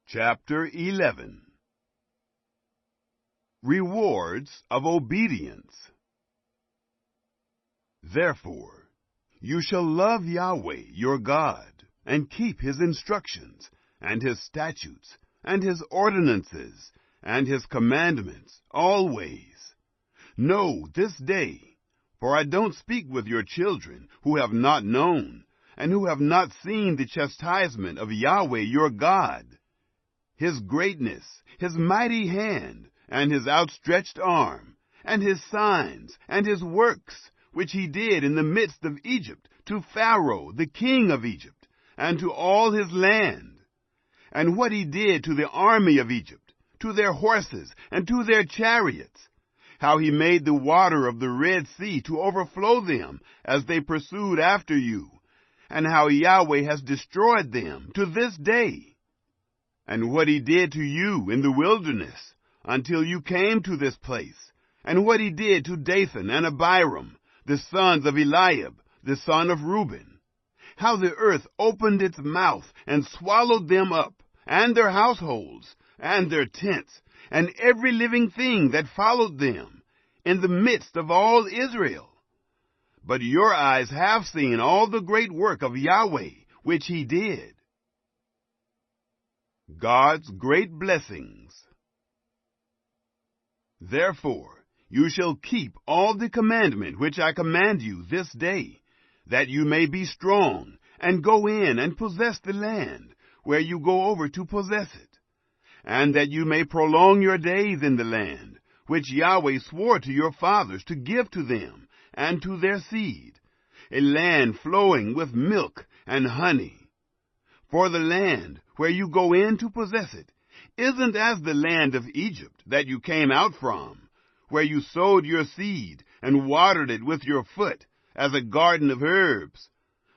Chapter 11. Rewards of Obedience. Therefore, you shall love Yahweh your God, and keep his instructions, and his statutes, and his ordinances, and his commandments always. Know this day, for I don't speak with your children who have not known, and who have not seen the chastisement of Yahweh your God, his greatness, his mighty hand, and his outstretched arm, and his signs, and his works, which he did in the midst of Egypt, to Pharaoh the king of Egypt, and to all his land, and what he did to the army of Egypt, to their horses, and to their chariots, how he made the water of the Red Sea to overflow them as they pursued after you, and how Yahweh has destroyed them to this day, and what he did to you in the wilderness until you came to this place, and what he did to Dathan and Abiram, the sons of Eliab, the son of Reuben, how the earth opened its mouth and swallowed them up, and their households, and their tents, and every living thing that followed them, in the midst of all Israel. But your eyes have seen all the great work of Yahweh, which he did. God's great blessings. Therefore, you shall keep all the commandment which I command you this day, that you may be strong, and go in and possess the land, where you go over to possess it, and that you may prolong your days in the land, which Yahweh swore to your fathers to give to them and to their seed, a land flowing with milk and honey. For the land where you go in to possess it isn't as the land of Egypt that you came out from, where you sowed your seed and watered it with your foot as a garden of herbs.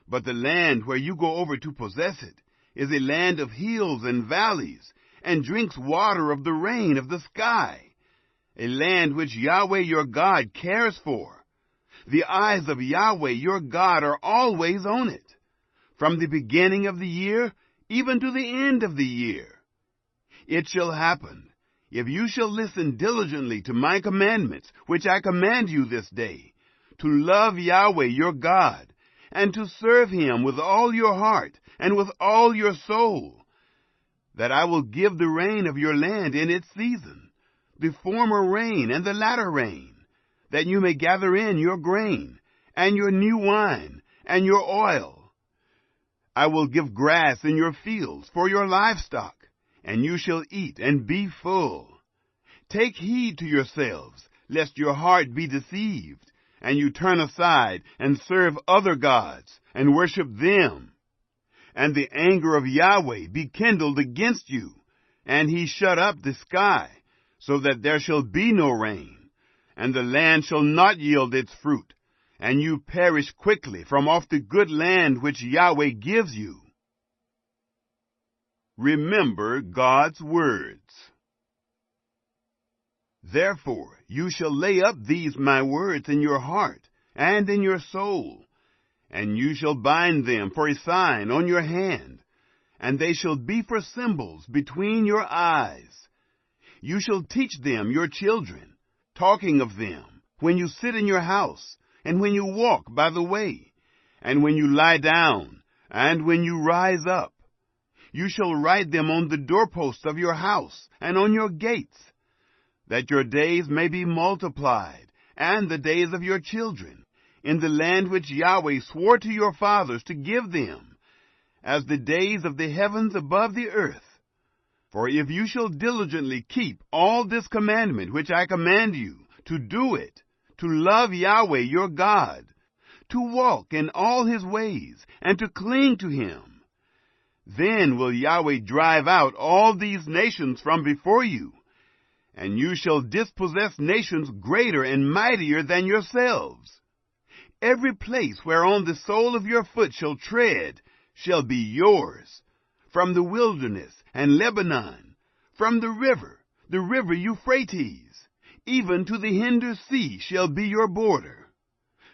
But the land where you go over to possess it is a land of hills and valleys, and drinks water of the rain of the sky, a land which Yahweh your God cares for. The eyes of Yahweh your God are always on it, from the beginning of the year even to the end of the year. It shall happen, if you shall listen diligently to my commandments, which I command you this day, to love Yahweh your God, and to serve him with all your heart and with all your soul, that I will give the rain of your land in its season, the former rain and the latter rain, that you may gather in your grain, and your new wine, and your oil. I will give grass in your fields for your livestock, and you shall eat and be full. Take heed to yourselves, lest your heart be deceived, and you turn aside and serve other gods, and worship them. And the anger of Yahweh be kindled against you, and he shut up the sky, so that there shall be no rain, and the land shall not yield its fruit, and you perish quickly from off the good land which Yahweh gives you. Remember God's words. Therefore you shall lay up these my words in your heart and in your soul, and you shall bind them for a sign on your hand, and they shall be for symbols between your eyes. You shall teach them your children, talking of them when you sit in your house, and when you walk by the way, and when you lie down, and when you rise up. You shall write them on the doorposts of your house and on your gates, that your days may be multiplied, and the days of your children, in the land which Yahweh swore to your fathers to give them, as the days of the heavens above the earth. For if you shall diligently keep all this commandment which I command you, to do it, to love Yahweh your God, to walk in all his ways, and to cling to him, then will Yahweh drive out all these nations from before you, and you shall dispossess nations greater and mightier than yourselves. Every place whereon the sole of your foot shall tread shall be yours, from the wilderness and Lebanon, from the river Euphrates, even to the hinder sea shall be your border.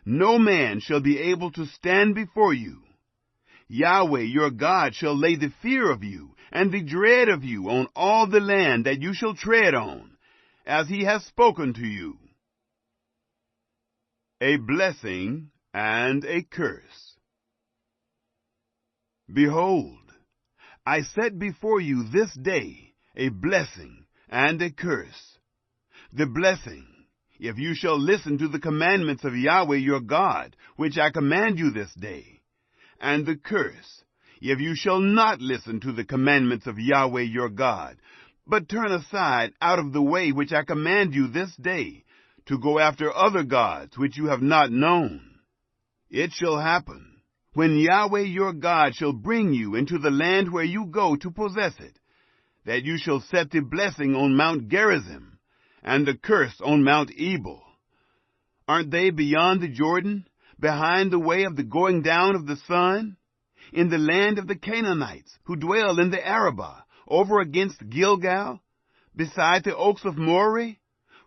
No man shall be able to stand before you. Yahweh your God shall lay the fear of you and the dread of you on all the land that you shall tread on, as he has spoken to you. A blessing and a curse. Behold, I set before you this day a blessing and a curse. The blessing, if you shall listen to the commandments of Yahweh your God, which I command you this day. And the curse, if you shall not listen to the commandments of Yahweh your God, but turn aside out of the way which I command you this day, to go after other gods which you have not known. It shall happen, when Yahweh your God shall bring you into the land where you go to possess it, that you shall set the blessing on Mount Gerizim, and the curse on Mount Ebal. Aren't they beyond the Jordan, behind the way of the going down of the sun? In the land of the Canaanites, who dwell in the Arabah, over against Gilgal, beside the oaks of Moreh?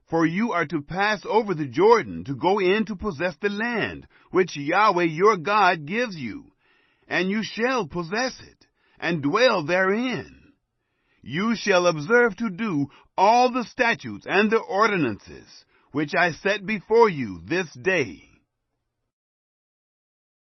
For you are to pass over the Jordan to go in to possess the land, which Yahweh your God gives you, and you shall possess it, and dwell therein. You shall observe to do all the statutes and the ordinances, which I set before you this day.